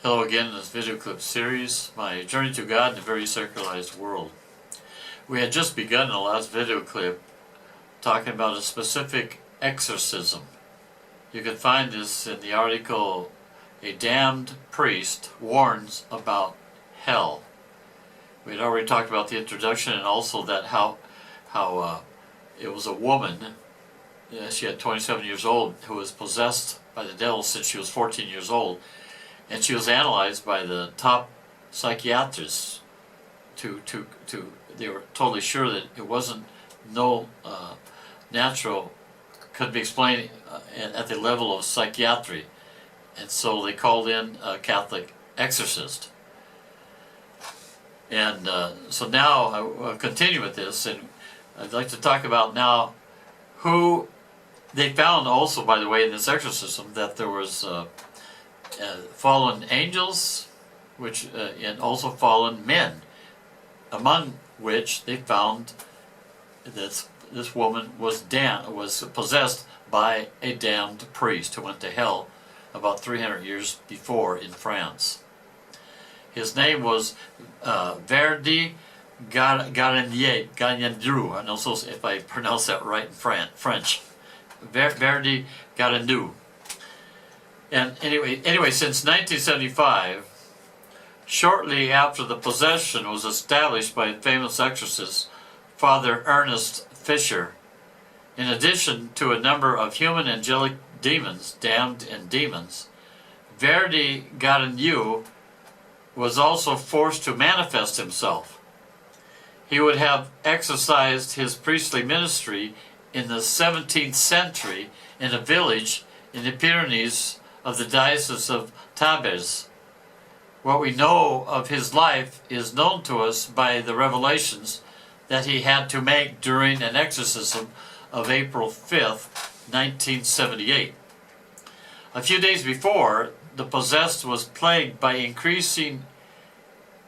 Hello again in this video clip series, my journey to God in a very secularized world. We had just begun in the last video clip talking about a specific exorcism. You can find this in the article, A Damned Priest Warns About Hell. We had already talked about the introduction and also that how it was a woman, she had 27 years old, who was possessed by the devil since she was 14 years old. And she was analyzed by the top psychiatrists they were totally sure that it wasn't natural, could be explained at the level of psychiatry. And so they called in a Catholic exorcist. And so now I will continue with this, and I'd like to talk about now who they found also, by the way, in this exorcism, that there was fallen angels, and also fallen men, among which they found that this woman was possessed by a damned priest who went to hell about 300 years before in France. His name was Verdi Garandru, and also if I pronounce that right in French, Verdi Garandru. And anyway, since 1975, shortly after the possession was established by famous exorcist Father Ernest Fisher, in addition to a number of human angelic demons, damned and demons, Verdi Garandru was also forced to manifest himself. He would have exercised his priestly ministry in the 17th century in a village in the Pyrenees of the Diocese of Tarbes. What we know of his life is known to us by the revelations that he had to make during an exorcism of April 5th, 1978. A few days before, the possessed was plagued by increasing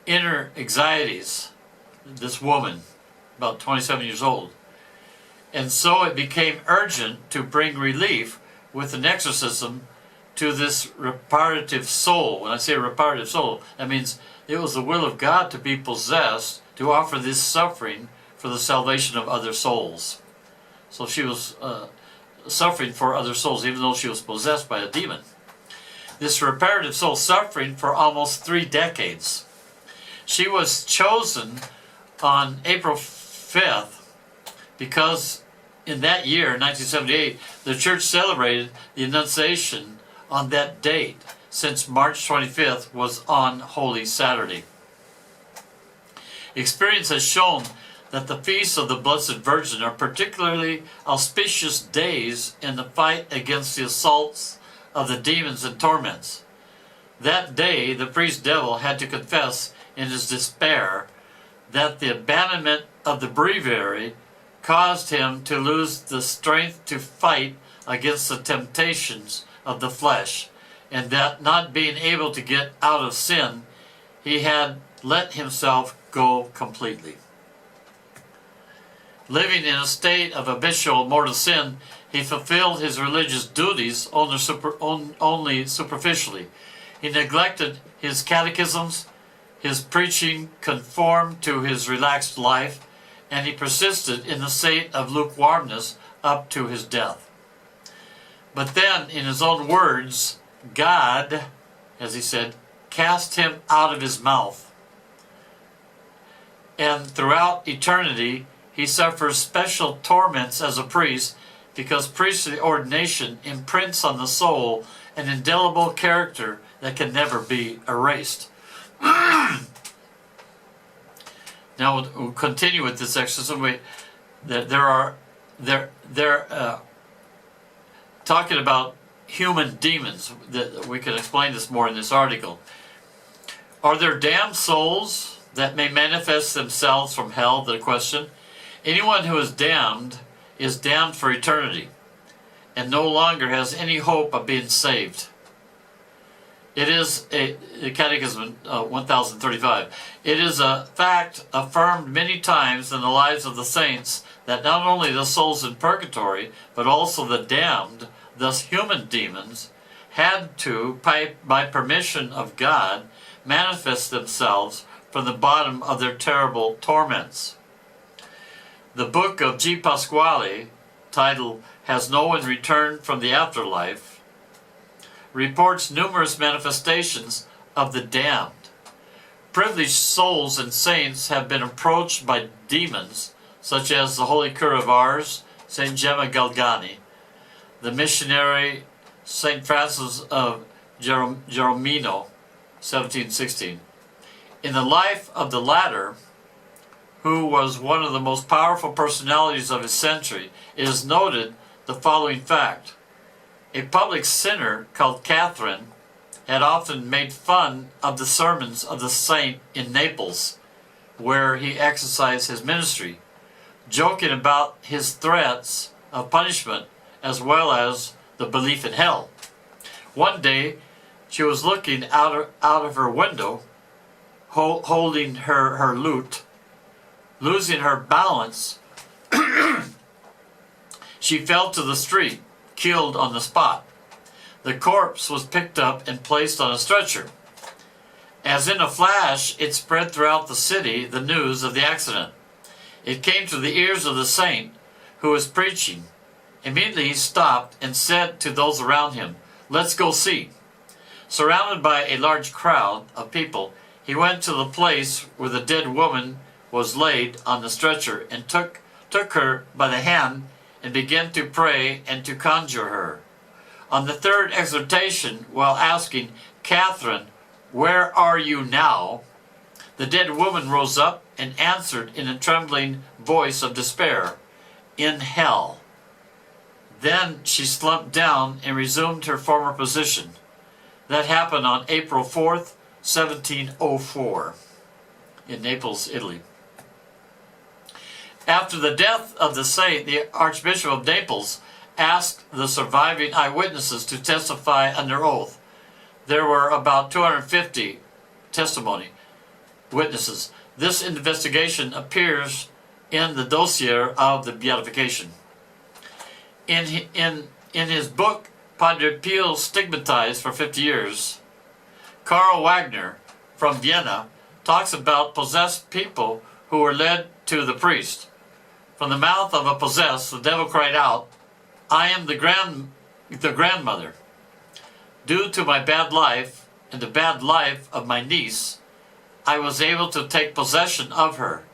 inner anxieties, this woman, about 27 years old. And so it became urgent to bring relief with an exorcism to this reparative soul. When I say reparative soul, that means it was the will of God to be possessed, to offer this suffering for the salvation of other souls. So she was suffering for other souls, even though she was possessed by a demon. This reparative soul suffering for almost 3 decades. She was chosen on April 5th because in that year, 1978, the church celebrated the Annunciation on that date, since March 25th was on Holy Saturday. Experience has shown that the feasts of the Blessed Virgin are particularly auspicious days in the fight against the assaults of the demons and torments. That day, the priest devil had to confess in his despair that the abandonment of the breviary caused him to lose the strength to fight against the temptations of the flesh, and that not being able to get out of sin, he had let himself go completely. Living in a state of habitual mortal sin, he fulfilled his religious duties only superficially. He neglected his catechisms, his preaching conformed to his relaxed life, and he persisted in the state of lukewarmness up to his death. But then, in his own words, God, as he said, cast him out of his mouth. And throughout eternity, he suffers special torments as a priest because priestly ordination imprints on the soul an indelible character that can never be erased. Now we'll continue with this exercise. They're talking about human demons. That we can explain this more in this article. Are there damned souls that may manifest themselves from hell? The question. Anyone who is damned for eternity and no longer has any hope of being saved. It is a Catechism 1035. It is a fact affirmed many times in the lives of the saints that not only the souls in purgatory, but also the damned, thus human demons, had to, by permission of God, manifest themselves from the bottom of their terrible torments. The book of G. Pasquale, titled Has No One Returned from the Afterlife, reports numerous manifestations of the damned. Privileged souls and saints have been approached by demons, such as the Holy Cure of Ars, St. Gemma Galgani, the missionary St. Francis of Geromino, 1716. In the life of the latter, who was one of the most powerful personalities of his century, it is noted the following fact. A public sinner called Catherine had often made fun of the sermons of the saint in Naples, where he exercised his ministry, joking about his threats of punishment as well as the belief in hell. One day, she was looking out of her window, holding her lute. Losing her balance, she fell to the street, killed on the spot. The corpse was picked up and placed on a stretcher. As in a flash, it spread throughout the city the news of the accident. It came to the ears of the saint who was preaching. Immediately he stopped and said to those around him, "Let's go see." Surrounded by a large crowd of people, he went to the place where the dead woman was laid on the stretcher and took her by the hand and began to pray and to conjure her. On the third exhortation, while asking, "Catherine, where are you now?" the dead woman rose up and answered in a trembling voice of despair, "In hell." Then she slumped down and resumed her former position. That happened on April 4th, 1704, in Naples, Italy. After the death of the saint, the Archbishop of Naples asked the surviving eyewitnesses to testify under oath. There were about 250 testimony witnesses. This investigation appears in the dossier of the beatification. In his book, Padre Pio Stigmatized for 50 Years, Karl Wagner from Vienna talks about possessed people who were led to the priest. From the mouth of a possessed, the devil cried out, "I am the grandmother. Due to my bad life and the bad life of my niece, I was able to take possession of her."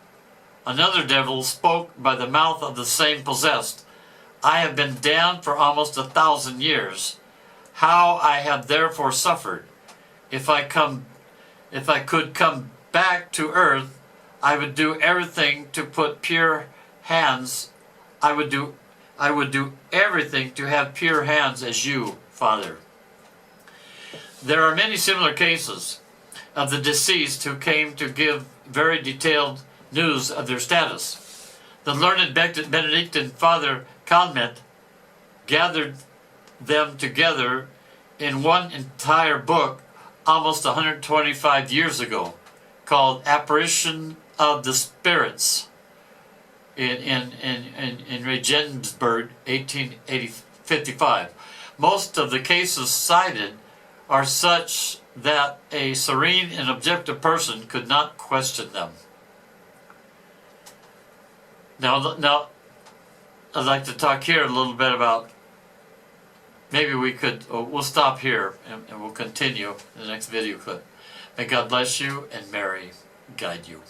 Another devil spoke by the mouth of the same possessed, "I have been damned for almost 1,000 years. How I have therefore suffered. If I could come back to earth, I would do everything to put pure hands. I would do everything to have pure hands as you, Father." There are many similar cases of the deceased who came to give very detailed news of their status. The learned Benedictine Father Calmet gathered them together in one entire book almost 125 years ago, called Apparition of the Spirits, in Regensburg, 1855. Most of the cases cited are such that a serene and objective person could not question them. Now, I'd like to talk here a little bit about, maybe we'll stop here and we'll continue in the next video clip. May God bless you and Mary guide you.